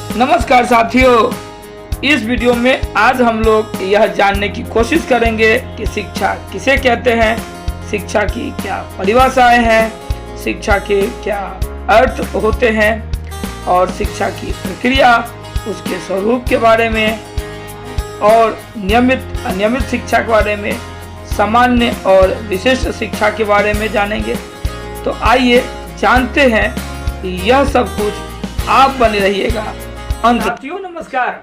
नमस्कार साथियों, इस वीडियो में आज हम लोग यह जानने की कोशिश करेंगे कि शिक्षा किसे कहते हैं, शिक्षा की क्या परिभाषाएं हैं, शिक्षा के क्या अर्थ होते हैं और शिक्षा की प्रक्रिया, उसके स्वरूप के बारे में और नियमित अनियमित शिक्षा के बारे में, सामान्य और विशिष्ट शिक्षा के बारे में जानेंगे। तो आइए जानते हैं कि यह सब कुछ आप बने रहिएगा अंत। साथियों नमस्कार,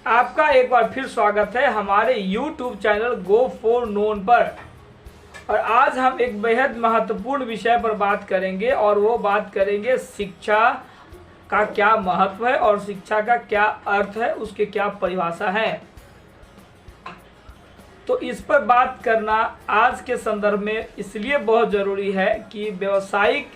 आपका एक बार फिर स्वागत है हमारे YouTube channel go for known पर। और आज हम एक बेहद महत्वपूर्ण विषय पर बात करेंगे और वो बात करेंगे शिक्षा का क्या महत्व है और शिक्षा का क्या अर्थ है, उसके क्या परिभाषा है। तो इस पर बात करना आज के संदर्भ में इसलिए बहुत ज़रूरी है कि व्यावसायिक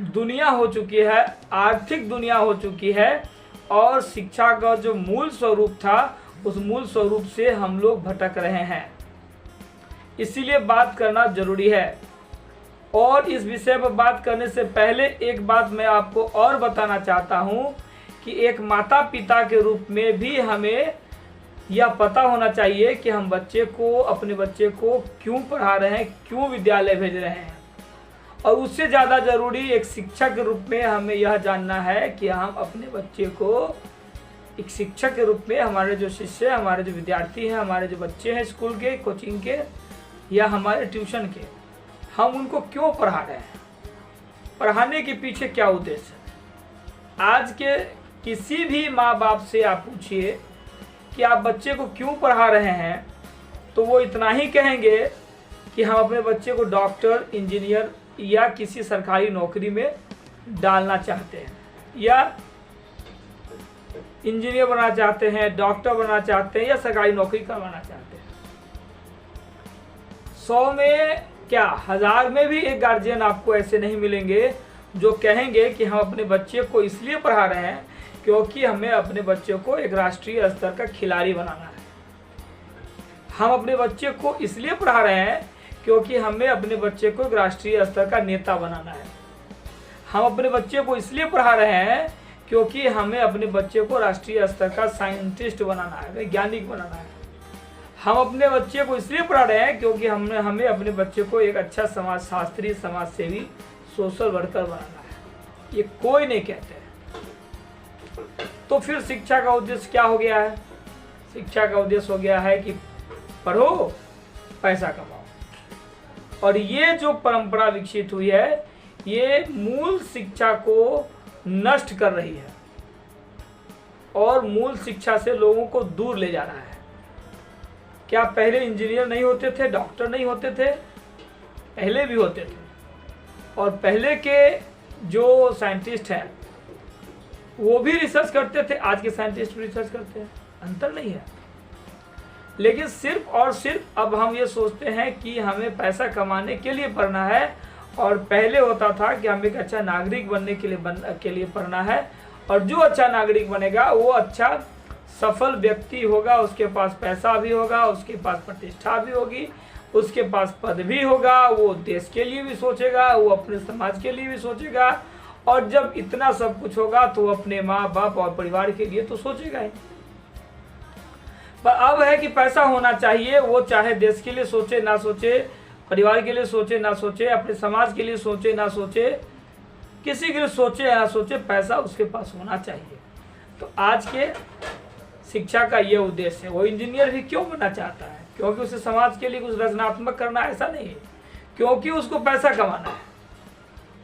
दुनिया हो चुकी है, आर्थिक दुनिया हो चुकी है और शिक्षा का जो मूल स्वरूप था उस मूल स्वरूप से हम लोग भटक रहे हैं, इसीलिए बात करना जरूरी है। और इस विषय पर बात करने से पहले एक बात मैं आपको और बताना चाहता हूँ कि एक माता पिता के रूप में भी हमें यह पता होना चाहिए कि हम अपने बच्चे को क्यों पढ़ा रहे हैं, क्यों विद्यालय भेज रहे हैं। और उससे ज़्यादा ज़रूरी एक शिक्षक के रूप में हमें यह जानना है कि हम अपने बच्चे को एक शिक्षक के रूप में, हमारे जो शिष्य, हमारे जो विद्यार्थी हैं, हमारे जो बच्चे हैं स्कूल के, कोचिंग के या हमारे ट्यूशन के, हम उनको क्यों पढ़ा रहे हैं, पढ़ाने के पीछे क्या उद्देश्य है। आज के किसी भी माँ बाप से आप पूछिए कि आप बच्चे को क्यों पढ़ा रहे हैं, तो वो इतना ही कहेंगे कि हम अपने बच्चे को डॉक्टर, इंजीनियर या किसी सरकारी नौकरी में डालना चाहते हैं, या इंजीनियर बनना चाहते हैं, डॉक्टर बनना चाहते हैं या सरकारी नौकरी करवाना चाहते हैं। 100 में क्या 1000 में भी एक गार्जियन आपको ऐसे नहीं मिलेंगे जो कहेंगे कि हम अपने बच्चे को इसलिए पढ़ा रहे हैं क्योंकि हमें अपने बच्चे को एक राष्ट्रीय स्तर का खिलाड़ी बनाना है। हम अपने बच्चे को इसलिए पढ़ा रहे हैं क्योंकि हमें अपने बच्चे को एक राष्ट्रीय स्तर का नेता बनाना है। हम अपने बच्चे को इसलिए पढ़ा रहे हैं क्योंकि हमें अपने बच्चे को राष्ट्रीय स्तर का साइंटिस्ट बनाना है, वैज्ञानिक बनाना है। हम अपने बच्चे को इसलिए पढ़ा रहे हैं क्योंकि हमें अपने बच्चे को एक अच्छा समाज शास्त्री, समाज सेवी, सोशल वर्कर बनाना है। ये कोई नहीं कहते। तो फिर शिक्षा का उद्देश्य क्या हो गया है? शिक्षा का उद्देश्य हो गया है कि पढ़ो, पैसा कमाओ। और ये जो परंपरा विकसित हुई है, ये मूल शिक्षा को नष्ट कर रही है और मूल शिक्षा से लोगों को दूर ले जा रहा है। क्या पहले इंजीनियर नहीं होते थे, डॉक्टर नहीं होते थे? पहले भी होते थे। और पहले के जो साइंटिस्ट हैं वो भी रिसर्च करते थे, आज के साइंटिस्ट भी रिसर्च करते हैं, अंतर नहीं है। लेकिन सिर्फ और सिर्फ अब हम ये सोचते हैं कि हमें पैसा कमाने के लिए पढ़ना है, और पहले होता था कि हमें एक अच्छा नागरिक बनने के लिए पढ़ना है, और जो अच्छा नागरिक बनेगा वो अच्छा सफल व्यक्ति होगा, उसके पास पैसा भी होगा, उसके पास प्रतिष्ठा भी होगी, उसके पास पद भी होगा, वो देश के लिए भी सोचेगा, वो अपने समाज के लिए भी सोचेगा, और जब इतना सब कुछ होगा तो अपने माँ बाप और परिवार के लिए तो सोचेगा ही। पर अब है कि पैसा होना चाहिए, वो चाहे देश के लिए सोचे ना सोचे, परिवार के लिए सोचे ना सोचे, अपने समाज के लिए सोचे ना सोचे, किसी के लिए सोचे ना सोचे, पैसा उसके पास होना चाहिए। तो आज के शिक्षा का ये उद्देश्य है। वो इंजीनियर भी क्यों बनना चाहता है? क्योंकि उसे समाज के लिए कुछ रचनात्मक करना, ऐसा नहीं है, क्योंकि उसको पैसा कमाना है।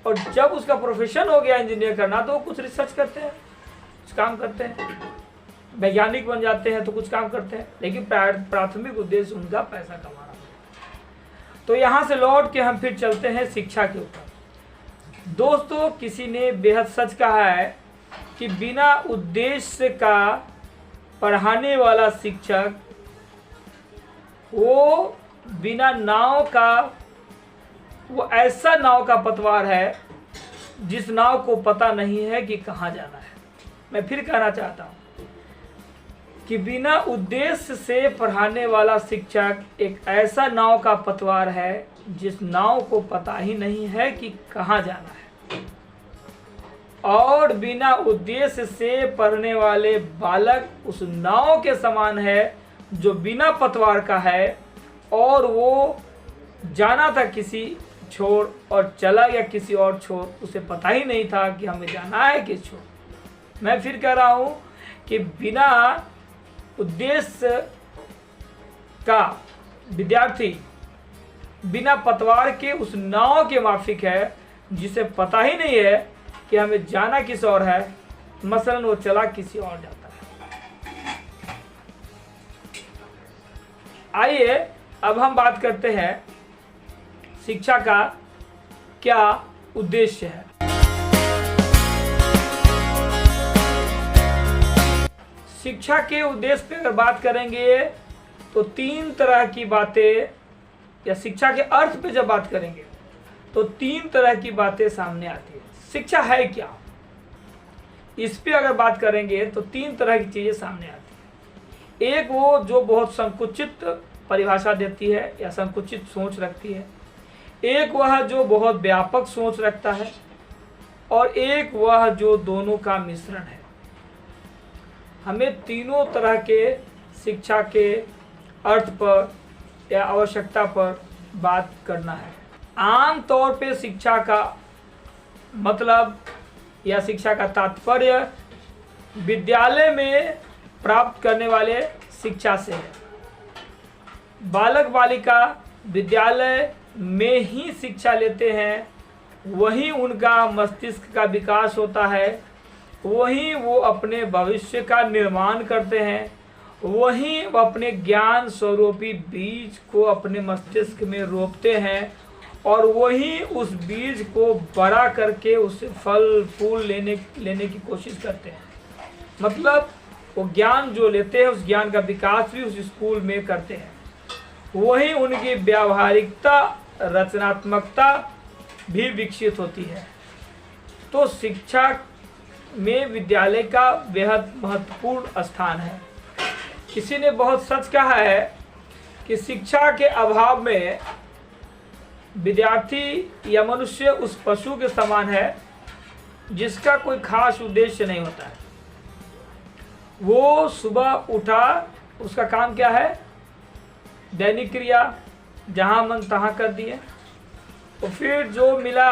और जब उसका प्रोफेशन हो गया इंजीनियर करना, तो वो कुछ रिसर्च करते हैं, कुछ काम करते हैं, वैज्ञानिक बन जाते हैं तो कुछ काम करते हैं, लेकिन प्राथमिक उद्देश्य उनका पैसा कमाना है। तो यहाँ से लौट के हम फिर चलते हैं शिक्षा के ऊपर। दोस्तों, किसी ने बेहद सच कहा है कि बिना उद्देश्य का पढ़ाने वाला शिक्षक वो बिना नाव का, वो ऐसा नाव का पतवार है जिस नाव को पता नहीं है कि कहाँ जाना है। मैं फिर कहना चाहता हूँ कि बिना उद्देश्य से पढ़ाने वाला शिक्षक एक ऐसा नाव का पतवार है जिस नाव को पता ही नहीं है कि कहाँ जाना है। और बिना उद्देश्य से पढ़ने वाले बालक उस नाव के समान है जो बिना पतवार का है और वो जाना था किसी छोर और चला गया किसी और छोर, उसे पता ही नहीं था कि हमें जाना है किस छोर। मैं फिर कह रहा हूँ कि बिना उद्देश्य का विद्यार्थी बिना पतवार के उस नाव के माफिक है जिसे पता ही नहीं है कि हमें जाना किस और है, मसलन वो चला किसी और जाता है। आइए अब हम बात करते हैं शिक्षा का क्या उद्देश्य है। शिक्षा के उद्देश्य पे अगर बात करेंगे तो तीन तरह की बातें, या शिक्षा के अर्थ पे जब बात करेंगे तो तीन तरह की बातें सामने आती है। शिक्षा है क्या, इस पे अगर बात करेंगे तो तीन तरह की चीजें सामने आती है। एक वो जो बहुत संकुचित परिभाषा देती है या संकुचित सोच रखती है, एक वह जो बहुत व्यापक सोच रखता है, और एक वह जो दोनों का मिश्रण है। हमें तीनों तरह के शिक्षा के अर्थ पर या आवश्यकता पर बात करना है। आम तौर पे शिक्षा का मतलब या शिक्षा का तात्पर्य विद्यालय में प्राप्त करने वाले शिक्षा से है। बालक बालिका विद्यालय में ही शिक्षा लेते हैं, वहीं उनका मस्तिष्क का विकास होता है, वहीं वो अपने भविष्य का निर्माण करते हैं, वहीं वो अपने ज्ञान स्वरूपी बीज को अपने मस्तिष्क में रोपते हैं और वहीं उस बीज को बड़ा करके उससे फल फूल लेने की कोशिश करते हैं। मतलब वो ज्ञान जो लेते हैं उस ज्ञान का विकास भी उस स्कूल में करते हैं, वहीं उनकी व्यावहारिकता रचनात्मकता भी विकसित होती है। तो शिक्षा में विद्यालय का बेहद महत्वपूर्ण स्थान है। किसी ने बहुत सच कहा है कि शिक्षा के अभाव में विद्यार्थी या मनुष्य उस पशु के समान है जिसका कोई खास उद्देश्य नहीं होता है। वो सुबह उठा, उसका काम क्या है, दैनिक क्रिया, जहाँ मन तहाँ कर दिए, तो फिर जो मिला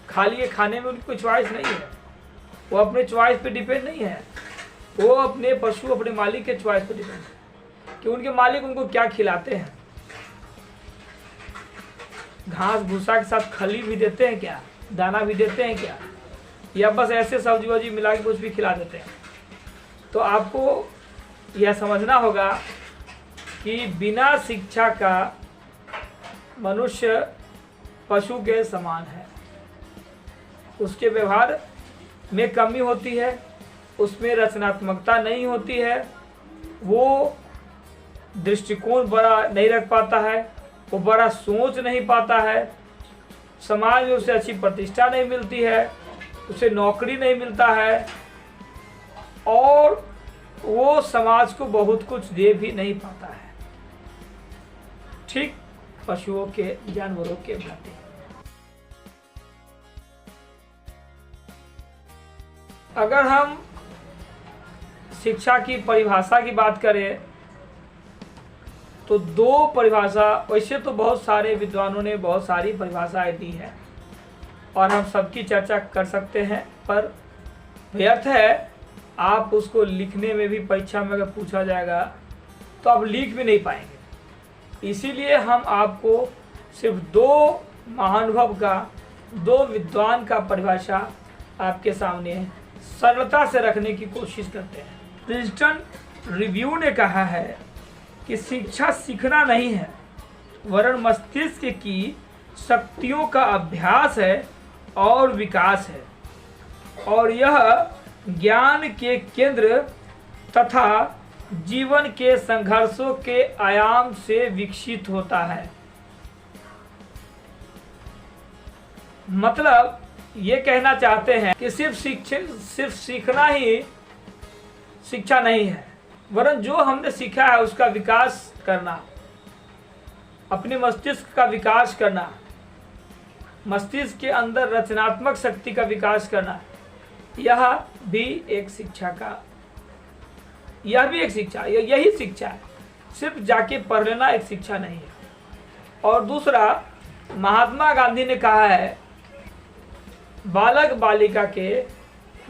खा लिए। खाने में उनकी कोई चॉइस नहीं है, वो अपने चॉइस पे डिपेंड नहीं है, वो अपने पशु अपने मालिक के चॉइस पे डिपेंड है कि उनके मालिक उनको क्या खिलाते हैं। घास भूसा के साथ खली भी देते हैं क्या, दाना भी देते हैं क्या, या बस ऐसे सब्जी वब्जी मिला के कुछ भी खिला देते हैं। तो आपको यह समझना होगा कि बिना शिक्षा का मनुष्य पशु के समान है। उसके व्यवहार में कमी होती है, उसमें रचनात्मकता नहीं होती है, वो दृष्टिकोण बड़ा नहीं रख पाता है, वो बड़ा सोच नहीं पाता है, समाज में उसे अच्छी प्रतिष्ठा नहीं मिलती है, उसे नौकरी नहीं मिलता है और वो समाज को बहुत कुछ दे भी नहीं पाता है। ठीक पशुओं के, जानवरों के भांति। अगर हम शिक्षा की परिभाषा की बात करें तो दो परिभाषा, वैसे तो बहुत सारे विद्वानों ने बहुत सारी परिभाषाएं दी है और हम सबकी चर्चा कर सकते हैं, पर व्यर्थ है। आप उसको लिखने में भी परीक्षा में अगर पूछा जाएगा तो आप लिख भी नहीं पाएंगे। इसीलिए हम आपको सिर्फ दो महानुभव का, दो विद्वान का परिभाषा आपके सामने सरलता से रखने की कोशिश करते हैं। प्रिंसटन रिव्यू ने कहा है कि शिक्षा सीखना नहीं है वरन मस्तिष्क की शक्तियों का अभ्यास है और विकास है, और यह ज्ञान के केंद्र तथा जीवन के संघर्षों के आयाम से विकसित होता है। मतलब ये कहना चाहते हैं कि सिर्फ सीखना ही शिक्षा नहीं है, वरन जो हमने सीखा है उसका विकास करना, अपने मस्तिष्क का विकास करना, मस्तिष्क के अंदर रचनात्मक शक्ति का विकास करना, यह भी एक शिक्षा का, यह भी एक शिक्षा, यही शिक्षा है। सिर्फ जाके पढ़ लेना एक शिक्षा नहीं है। और दूसरा, महात्मा गांधी ने कहा है बालक बालिका के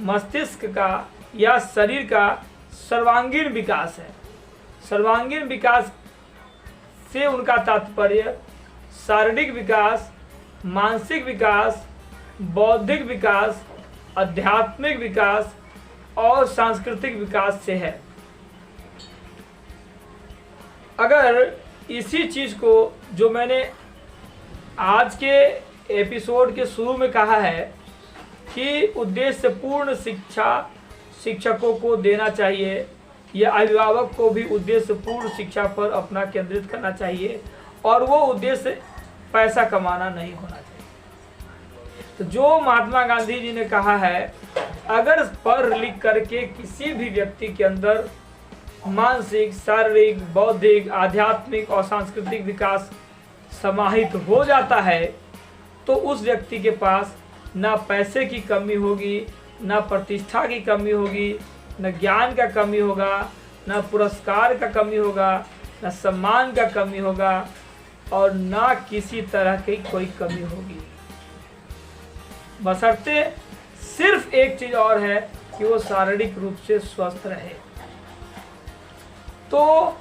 मस्तिष्क का या शरीर का सर्वांगीण विकास है। सर्वांगीण विकास से उनका तात्पर्य शारीरिक विकास, मानसिक विकास, बौद्धिक विकास, आध्यात्मिक विकास और सांस्कृतिक विकास से है। अगर इसी चीज़ को जो मैंने आज के एपिसोड के शुरू में कहा है कि उद्देश्यपूर्ण शिक्षा शिक्षकों को देना चाहिए या अभिभावक को भी उद्देश्यपूर्ण शिक्षा पर अपना केंद्रित करना चाहिए, और वो उद्देश्य पैसा कमाना नहीं होना चाहिए। तो जो महात्मा गांधी जी ने कहा है, अगर पढ़ लिख करके किसी भी व्यक्ति के अंदर मानसिक, शारीरिक, बौद्धिक, आध्यात्मिक और सांस्कृतिक विकास समाहित हो जाता है तो उस व्यक्ति के पास ना पैसे की कमी होगी, ना प्रतिष्ठा की कमी होगी, न ज्ञान का कमी होगा, न पुरस्कार का कमी होगा, न सम्मान का कमी होगा और ना किसी तरह की कोई कमी होगी। बशर्ते सिर्फ एक चीज़ और है कि वो शारीरिक रूप से स्वस्थ रहे। तो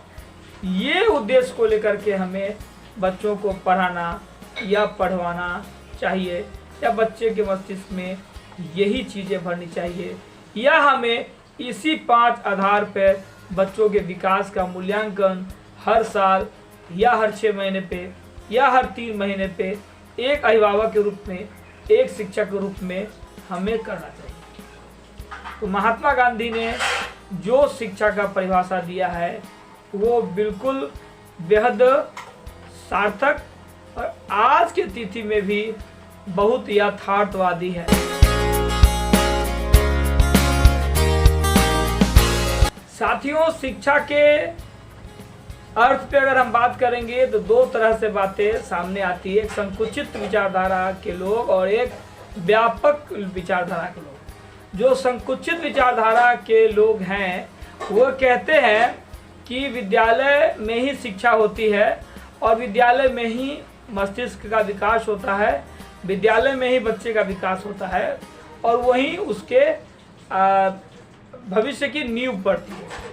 ये उद्देश्य को लेकर के हमें बच्चों को पढ़ाना या पढ़वाना चाहिए, या बच्चे के मस्तिष्क में यही चीज़ें भरनी चाहिए, या हमें इसी 5 आधार पर बच्चों के विकास का मूल्यांकन हर साल या हर 6 महीने पे या हर 3 महीने पे एक अभिभावक के रूप में, एक शिक्षक के रूप में हमें करना चाहिए। तो महात्मा गांधी ने जो शिक्षा का परिभाषा दिया है वो बिल्कुल बेहद सार्थक और आज की तिथि में भी बहुत यथार्थवादी है। साथियों, शिक्षा के अर्थ पे अगर हम बात करेंगे तो 2 तरह से बातें सामने आती है, एक संकुचित विचारधारा के लोग और एक व्यापक विचारधारा के लोग। जो संकुचित विचारधारा के लोग हैं वो कहते हैं कि विद्यालय में ही शिक्षा होती है और विद्यालय में ही मस्तिष्क का विकास होता है, विद्यालय में ही बच्चे का विकास होता है और वहीं उसके भविष्य की नींव पड़ती है।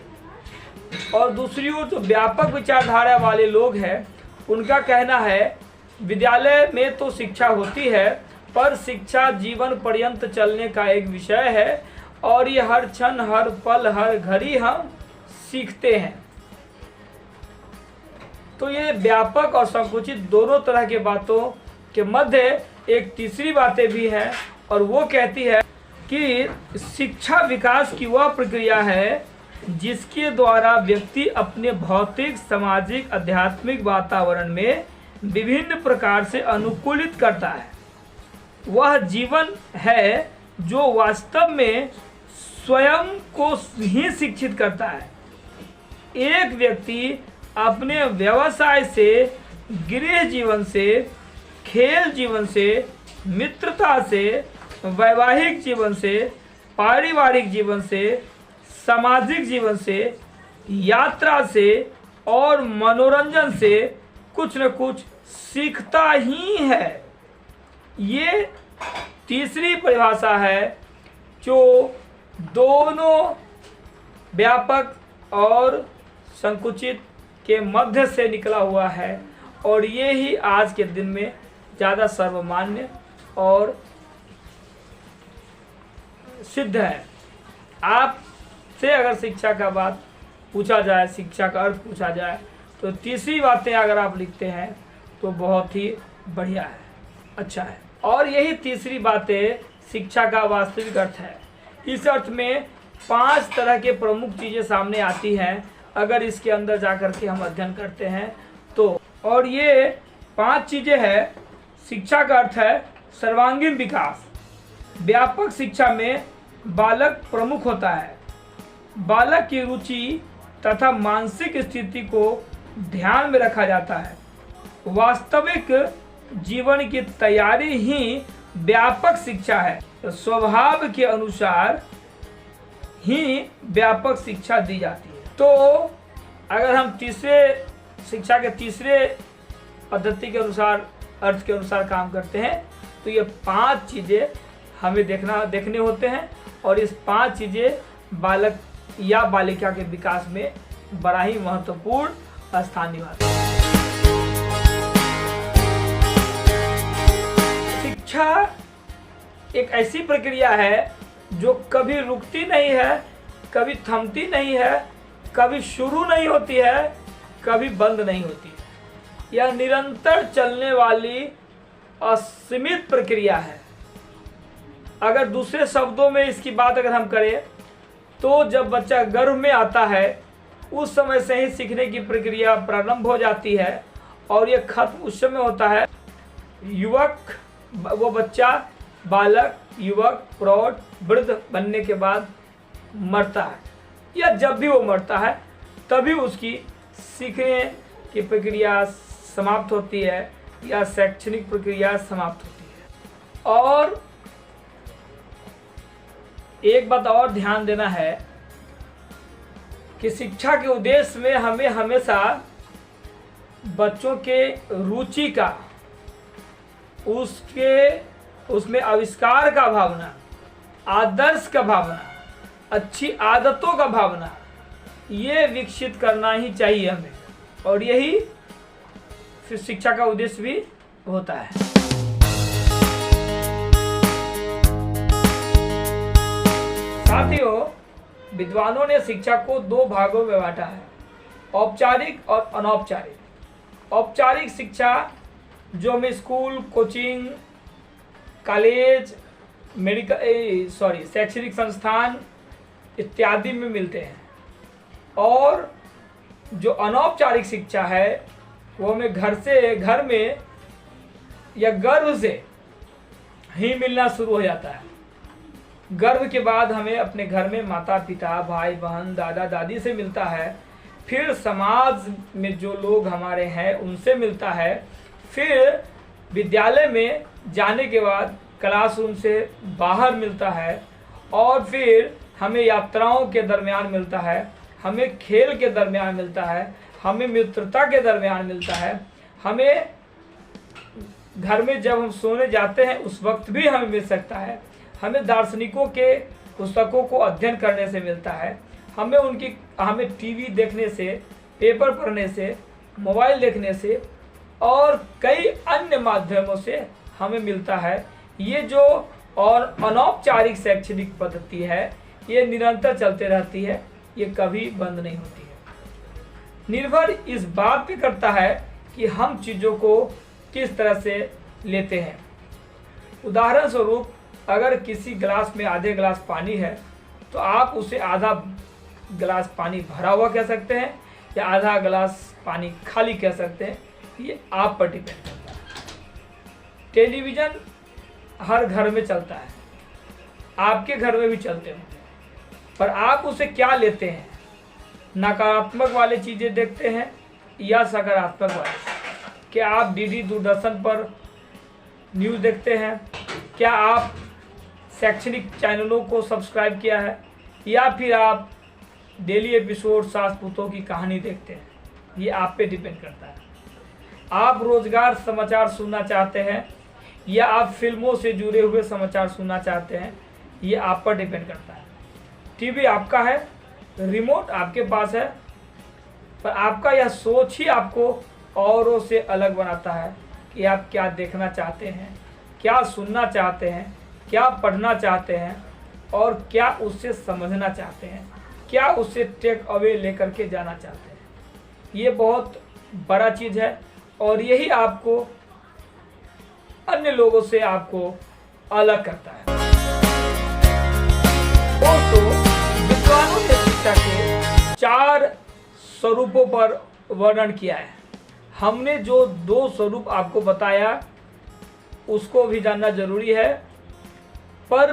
और दूसरी ओर जो व्यापक विचारधारा वाले लोग हैं उनका कहना है विद्यालय में तो शिक्षा होती है पर शिक्षा जीवन पर्यंत चलने का एक विषय है और ये हर क्षण, हर पल, हर घड़ी हम सीखते हैं। तो ये व्यापक और संकुचित दोनों तरह के बातों के मध्य एक तीसरी बातें भी है और वो कहती है कि शिक्षा विकास की वह प्रक्रिया है जिसके द्वारा व्यक्ति अपने भौतिक, सामाजिक, आध्यात्मिक वातावरण में विभिन्न प्रकार से अनुकूलित करता है। वह जीवन है जो वास्तव में स्वयं को ही शिक्षित करता है। एक व्यक्ति अपने व्यवसाय से, गृह जीवन से, खेल जीवन से, मित्रता से, वैवाहिक जीवन से, पारिवारिक जीवन से, सामाजिक जीवन से, यात्रा से और मनोरंजन से कुछ न कुछ सीखता ही है। ये तीसरी परिभाषा है जो दोनों व्यापक और संकुचित के मध्य से निकला हुआ है और ये ही आज के दिन में ज़्यादा सर्वमान्य और सिद्ध है। आपसे अगर शिक्षा का बात पूछा जाए, शिक्षा का अर्थ पूछा जाए तो तीसरी बातें अगर आप लिखते हैं तो बहुत ही बढ़िया है, अच्छा है। और यही तीसरी बातें शिक्षा का वास्तविक अर्थ है। इस अर्थ में 5 तरह के प्रमुख चीज़ें सामने आती हैं अगर इसके अंदर जा कर के हम अध्ययन करते हैं तो। और ये 5 चीज़ें हैं। शिक्षा का अर्थ है सर्वांगीण विकास। व्यापक शिक्षा में बालक प्रमुख होता है। बालक की रुचि तथा मानसिक स्थिति को ध्यान में रखा जाता है। वास्तविक जीवन की तैयारी ही व्यापक शिक्षा है, तो स्वभाव के अनुसार ही व्यापक शिक्षा दी जाती है। तो अगर हम तीसरे शिक्षा के तीसरे पद्धति के अनुसार, अर्थ के अनुसार काम करते हैं, तो ये 5 चीज़ें हमें देखने होते हैं, और इस 5 चीज़ें बालक या बालिका के विकास में बड़ा ही महत्वपूर्ण स्थान निभाती है। शिक्षा एक ऐसी प्रक्रिया है जो कभी रुकती नहीं है, कभी थमती नहीं है, कभी शुरू नहीं होती है, कभी बंद नहीं होती है। यह निरंतर चलने वाली असीमित प्रक्रिया है। अगर दूसरे शब्दों में इसकी बात अगर हम करें, तो जब बच्चा गर्भ में आता है उस समय से ही सीखने की प्रक्रिया प्रारंभ हो जाती है, और यह खत्म उस समय होता है युवक, वो बच्चा बालक, युवक, प्रौढ़, वृद्ध बनने के बाद मरता है, या जब भी वो मरता है तभी उसकी सीखने की प्रक्रिया समाप्त होती है, या शैक्षणिक प्रक्रिया समाप्त होती है। और एक बात और ध्यान देना है कि शिक्षा के उद्देश्य में हमें हमेशा बच्चों के रुचि का, उसमें आविष्कार का भावना, आदर्श का भावना, अच्छी आदतों का भावना, ये विकसित करना ही चाहिए हमें, और यही फिर शिक्षा का उद्देश्य भी होता है। साथियों, विद्वानों ने शिक्षा को 2 भागों में बांटा है, औपचारिक और अनौपचारिक। औपचारिक शिक्षा जो हमें स्कूल, कोचिंग, कॉलेज, शैक्षणिक संस्थान इत्यादि में मिलते हैं, और जो अनौपचारिक शिक्षा है वो हमें घर में या गर्भ से ही मिलना शुरू हो जाता है। गर्भ के बाद हमें अपने घर में माता पिता, भाई बहन, दादा दादी से मिलता है, फिर समाज में जो लोग हमारे हैं उनसे मिलता है, फिर विद्यालय में जाने के बाद क्लासरूम से बाहर मिलता है, और फिर हमें यात्राओं के दरमियान मिलता है, हमें खेल के दरमियान मिलता है, हमें मित्रता के दरमियान मिलता है, हमें घर में जब हम सोने जाते हैं उस वक्त भी हमें मिल सकता है, हमें दार्शनिकों के पुस्तकों को अध्ययन करने से मिलता है, हमें टीवी देखने से, पेपर पढ़ने से, मोबाइल देखने से और कई अन्य माध्यमों से हमें मिलता है। ये जो और अनौपचारिक शैक्षणिक पद्धति है ये निरंतर चलते रहती है, ये कभी बंद नहीं होती है। निर्भर इस बात पे करता है कि हम चीज़ों को किस तरह से लेते हैं। उदाहरण स्वरूप, अगर किसी गिलास में आधे गिलास पानी है तो आप उसे आधा गिलास पानी भरा हुआ कह सकते हैं या आधा गिलास पानी खाली कह सकते हैं, ये आप पर डिपेंड करता है। टेलीविज़न हर घर में चलता है, आपके घर में भी चलते होंगे, पर आप उसे क्या लेते हैं? नकारात्मक वाले चीज़ें देखते हैं या सकारात्मक वाले? क्या आप डीडी दूरदर्शन पर न्यूज़ देखते हैं? क्या आप शैक्षणिक चैनलों को सब्सक्राइब किया है, या फिर आप डेली एपिसोड सास पुतों की कहानी देखते हैं? ये आप पे डिपेंड करता है। आप रोजगार समाचार सुनना चाहते हैं या आप फिल्मों से जुड़े हुए समाचार सुनना चाहते हैं, ये आप पर डिपेंड करता है। टीवी आपका है, रिमोट आपके पास है, पर आपका यह सोच ही आपको औरों से अलग बनाता है कि आप क्या देखना चाहते हैं, क्या सुनना चाहते हैं, क्या पढ़ना चाहते हैं और क्या उससे समझना चाहते हैं, क्या उससे टेक अवे लेकर के जाना चाहते हैं। ये बहुत बड़ा चीज़ है और यही आपको अन्य लोगों से आपको अलग करता है। दोस्तों, विद्वानों ने शिक्षा के 4 स्वरूपों पर वर्णन किया है। हमने जो 2 स्वरूप आपको बताया उसको भी जानना जरूरी है, पर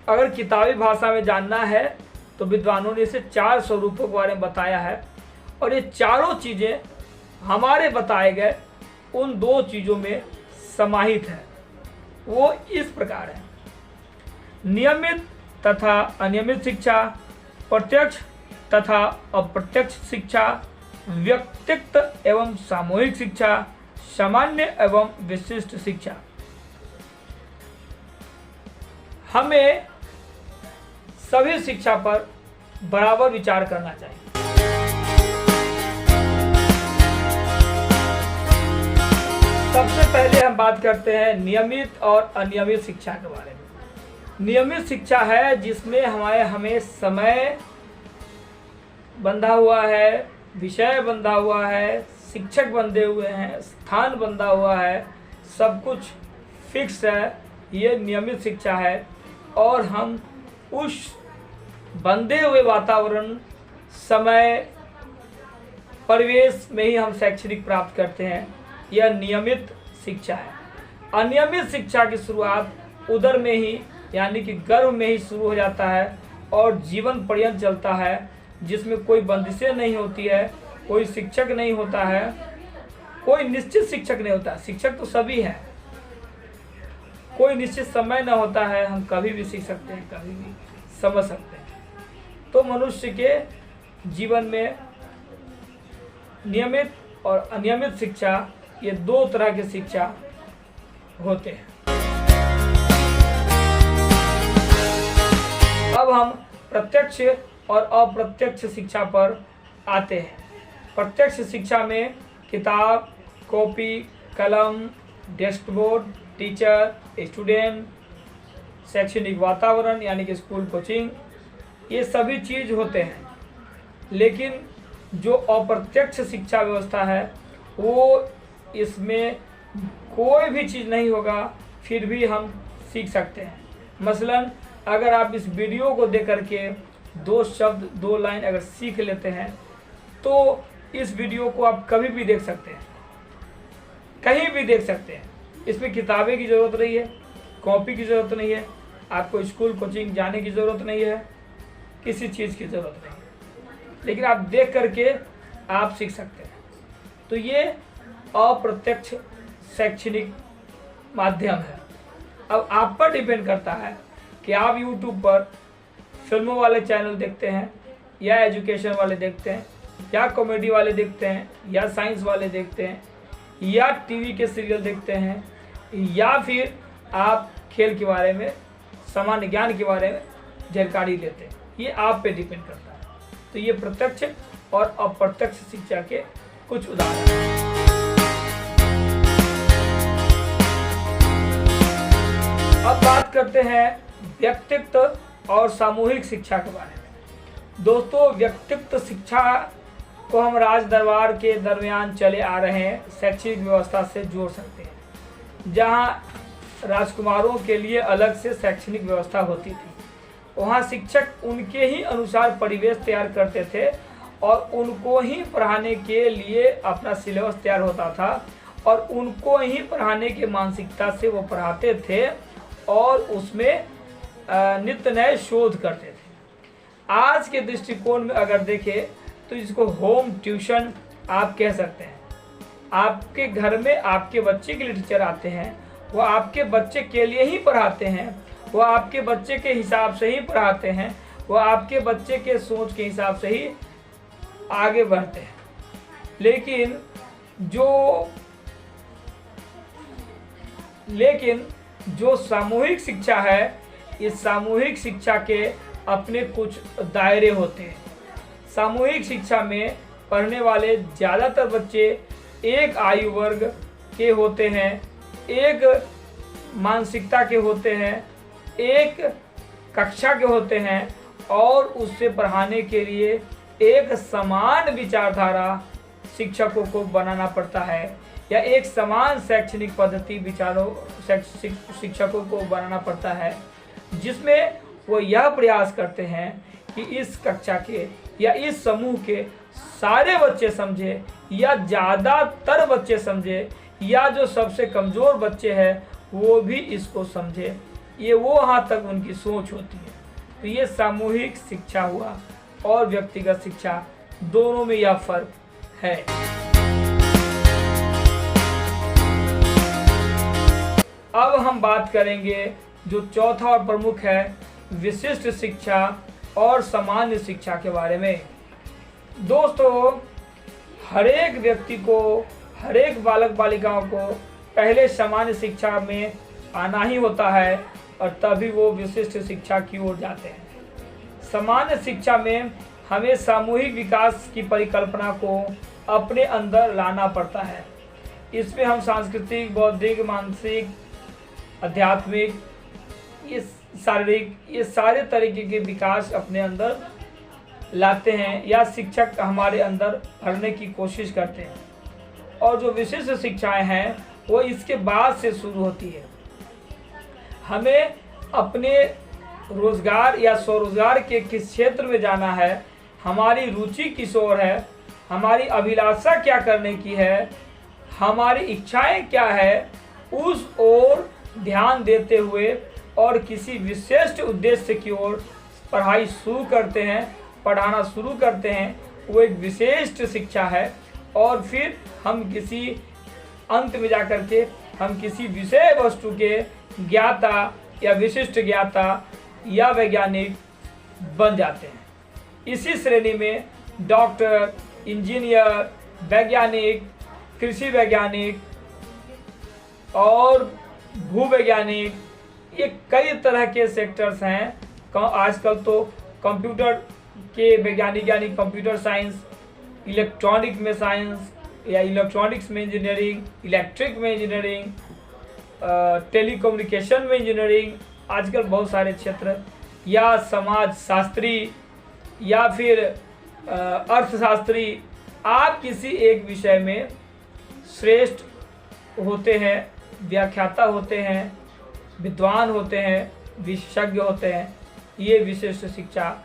अगर किताबी भाषा में जानना है तो विद्वानों ने इसे 4 स्वरूपों के बारे में बताया है, और ये चारों चीज़ें हमारे बताए गए उन 2 चीज़ों में समाहित है। वो इस प्रकार है: नियमित तथा अनियमित शिक्षा, प्रत्यक्ष तथा अप्रत्यक्ष शिक्षा, व्यक्तिगत एवं सामूहिक शिक्षा, सामान्य एवं विशिष्ट शिक्षा। हमें सभी शिक्षा पर बराबर विचार करना चाहिए। सबसे पहले हम बात करते हैं नियमित और अनियमित शिक्षा के बारे में। नियमित शिक्षा है जिसमें हमें समय बंधा हुआ है, विषय बंधा हुआ है, शिक्षक बंधे हुए हैं, स्थान बंधा हुआ है, सब कुछ फिक्स है। ये नियमित शिक्षा है और हम उस बंधे हुए वातावरण, समय, परिवेश में ही हम शैक्षणिक प्राप्त करते हैं। यह नियमित शिक्षा है। अनियमित शिक्षा की शुरुआत उदर में ही यानी कि गर्भ में ही शुरू हो जाता है और जीवन पर्यंत चलता है, जिसमें कोई बंदिशें नहीं होती है, कोई शिक्षक नहीं होता है, कोई निश्चित शिक्षक नहीं होता। शिक्षक तो सभी है, कोई निश्चित समय न होता है, हम कभी भी सीख सकते हैं, कभी भी समझ सकते हैं। तो मनुष्य के जीवन में नियमित और अनियमित शिक्षा, ये दो तरह के शिक्षा होते हैं। अब हम प्रत्यक्ष और अप्रत्यक्ष शिक्षा पर आते हैं। प्रत्यक्ष शिक्षा में किताब, कॉपी, कलम, डेस्क बोर्ड, टीचर, स्टूडेंट, शैक्षणिक वातावरण यानी कि स्कूल, कोचिंग, ये सभी चीज़ होते हैं। लेकिन जो अप्रत्यक्ष शिक्षा व्यवस्था है वो इसमें कोई भी चीज़ नहीं होगा, फिर भी हम सीख सकते हैं। मसलन अगर आप इस वीडियो को देख करके 2 शब्द 2 लाइन अगर सीख लेते हैं तो इस वीडियो को आप कभी भी देख सकते हैं, कहीं भी देख सकते हैं। इसमें किताबें की ज़रूरत नहीं है, कॉपी की ज़रूरत नहीं है, आपको स्कूल कोचिंग जाने की ज़रूरत नहीं है, किसी चीज़ की ज़रूरत नहीं है, लेकिन आप देख करके आप सीख सकते हैं। तो ये अप्रत्यक्ष शैक्षणिक माध्यम है। अब आप पर डिपेंड करता है कि आप YouTube पर फिल्मों वाले चैनल देखते हैं या एजुकेशन वाले देखते हैं या कॉमेडी वाले देखते हैं या साइंस वाले देखते हैं या टीवी के सीरियल देखते हैं या फिर आप खेल के बारे में, सामान्य ज्ञान के बारे में जानकारी लेते हैं। ये आप पे डिपेंड करता है। तो ये प्रत्यक्ष और अप्रत्यक्ष शिक्षा के कुछ उदाहरण हैं। अब बात करते हैं व्यक्तिगत और सामूहिक शिक्षा के बारे में। दोस्तों, व्यक्तिगत शिक्षा को हम राज दरबार के दरमियान चले आ रहे हैं शैक्षणिक व्यवस्था से जोड़ सकते हैं। जहां राजकुमारों के लिए अलग से शैक्षणिक व्यवस्था होती थी, वहां शिक्षक उनके ही अनुसार परिवेश तैयार करते थे और उनको ही पढ़ाने के लिए अपना सिलेबस तैयार होता था और उनको ही पढ़ाने की मानसिकता से वो पढ़ाते थे और उसमें नित्य नए शोध करते थे। आज के दृष्टिकोण में अगर देखें तो इसको होम ट्यूशन आप कह सकते हैं। आपके घर में आपके बच्चे के लिए टीचर आते हैं, वो आपके बच्चे के लिए ही पढ़ाते हैं, वो आपके बच्चे के हिसाब से ही पढ़ाते हैं, वो आपके बच्चे के सोच के हिसाब से ही आगे बढ़ते हैं। लेकिन जो सामूहिक शिक्षा है, इस सामूहिक शिक्षा के अपने कुछ दायरे होते हैं। सामूहिक शिक्षा में पढ़ने वाले ज़्यादातर बच्चे एक आयु वर्ग के होते हैं, एक मानसिकता के होते हैं, एक कक्षा के होते हैं और उससे पढ़ाने के लिए एक समान विचारधारा शिक्षकों को बनाना पड़ता है या एक समान शैक्षणिक पद्धति विचारों शिक्षकों को बनाना पड़ता है, जिसमें वो यह प्रयास करते हैं कि इस कक्षा के या इस समूह के सारे बच्चे समझे या ज़्यादातर बच्चे समझे या जो सबसे कमज़ोर बच्चे हैं वो भी इसको समझे। ये वो वहाँ तक उनकी सोच होती है। तो ये सामूहिक शिक्षा हुआ और व्यक्तिगत शिक्षा, दोनों में यह फर्क है। अब हम बात करेंगे जो चौथा और प्रमुख है, विशिष्ट शिक्षा और सामान्य शिक्षा के बारे में। दोस्तों, हर एक व्यक्ति को, हर एक बालक बालिकाओं को पहले सामान्य शिक्षा में आना ही होता है और तभी वो विशिष्ट शिक्षा की ओर जाते हैं। सामान्य शिक्षा में हमें सामूहिक विकास की परिकल्पना को अपने अंदर लाना पड़ता है। इसमें हम सांस्कृतिक, बौद्धिक, मानसिक, आध्यात्मिक, ये शारीरिक, ये सारे तरीके के विकास अपने अंदर लाते हैं या शिक्षक हमारे अंदर भरने की कोशिश करते हैं। और जो विशिष्ट शिक्षाएं हैं वो इसके बाद से शुरू होती है। हमें अपने रोजगार या स्वरोजगार के किस क्षेत्र में जाना है, हमारी रुचि किस ओर है, हमारी अभिलाषा क्या करने की है, हमारी इच्छाएं क्या है, उस ओर ध्यान देते हुए और किसी विशिष्ट उद्देश्य की ओर पढ़ाई शुरू करते हैं, पढ़ाना शुरू करते हैं, वो एक विशिष्ट शिक्षा है। और फिर हम किसी अंत में जाकर के हम किसी विषय वस्तु के ज्ञाता या विशिष्ट ज्ञाता या वैज्ञानिक बन जाते हैं। इसी श्रेणी में डॉक्टर, इंजीनियर, वैज्ञानिक, कृषि वैज्ञानिक और भूवैज्ञानिक, ये कई तरह के सेक्टर्स हैं। आजकल तो कंप्यूटर के वैज्ञानिक यानी कंप्यूटर साइंस, इलेक्ट्रॉनिक में साइंस या इलेक्ट्रॉनिक्स में इंजीनियरिंग, इलेक्ट्रिक में इंजीनियरिंग, टेलीकम्युनिकेशन में इंजीनियरिंग, आजकल बहुत सारे क्षेत्र, या समाज शास्त्री या फिर अर्थशास्त्री, आप किसी एक विषय में श्रेष्ठ होते हैं, व्याख्याता होते हैं, विद्वान होते हैं, विशेषज्ञ होते हैं। ये विशिष्ट शिक्षा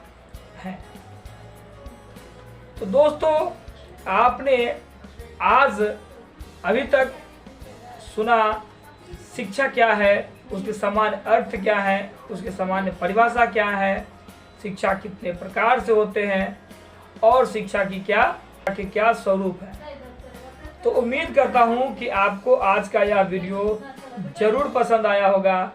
है। तो दोस्तों, आपने आज अभी तक सुना शिक्षा क्या है, उसके सामान्य अर्थ क्या है, उसके सामान्य परिभाषा क्या है, शिक्षा कितने प्रकार से होते हैं और शिक्षा की क्या स्वरूप है। तो उम्मीद करता हूं कि आपको आज का यह वीडियो जरूर पसंद आया होगा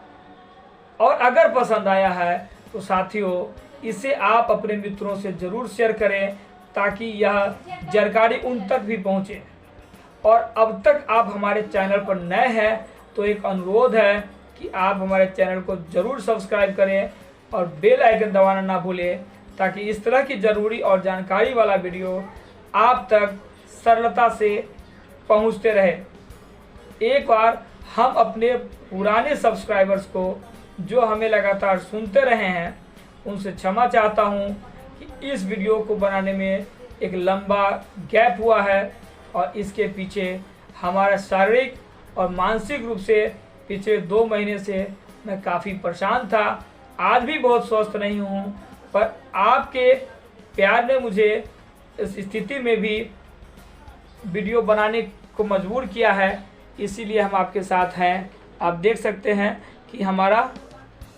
और अगर पसंद आया है तो साथियों इसे आप अपने मित्रों से ज़रूर शेयर करें ताकि यह जानकारी उन तक भी पहुंचे। और अब तक आप हमारे चैनल पर नए हैं तो एक अनुरोध है कि आप हमारे चैनल को ज़रूर सब्सक्राइब करें और बेल आइकन दबाना ना भूलें ताकि इस तरह की ज़रूरी और जानकारी वाला वीडियो आप तक सरलता से पहुंचते रहे। एक बार हम अपने पुराने सब्सक्राइबर्स को जो हमें लगातार सुनते रहे हैं उनसे क्षमा चाहता हूं कि इस वीडियो को बनाने में एक लंबा गैप हुआ है और इसके पीछे हमारा शारीरिक और मानसिक रूप से पिछले 2 महीने से मैं काफ़ी परेशान था। आज भी बहुत स्वस्थ नहीं हूं, पर आपके प्यार ने मुझे इस स्थिति में भी वीडियो बनाने को मजबूर किया है, इसीलिए हम आपके साथ हैं। आप देख सकते हैं कि हमारा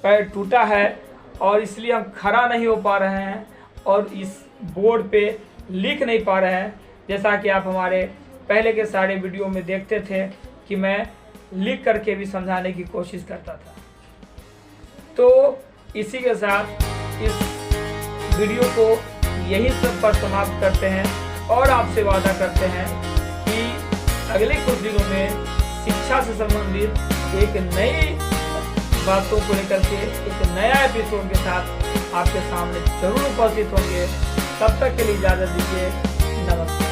पैर टूटा है और इसलिए हम खड़ा नहीं हो पा रहे हैं और इस बोर्ड पे लिख नहीं पा रहे हैं, जैसा कि आप हमारे पहले के सारे वीडियो में देखते थे कि मैं लिख करके भी समझाने की कोशिश करता था। तो इसी के साथ इस वीडियो को यहीं सब पर समाप्त करते हैं और आपसे वादा करते हैं कि अगले कुछ दिनों में शिक्षा से संबंधित एक नई बातों को लेकर के एक नया एपिसोड के साथ आपके सामने जरूर उपस्थित होंगे। तब तक के लिए इजाज़त दीजिए। नमस्कार।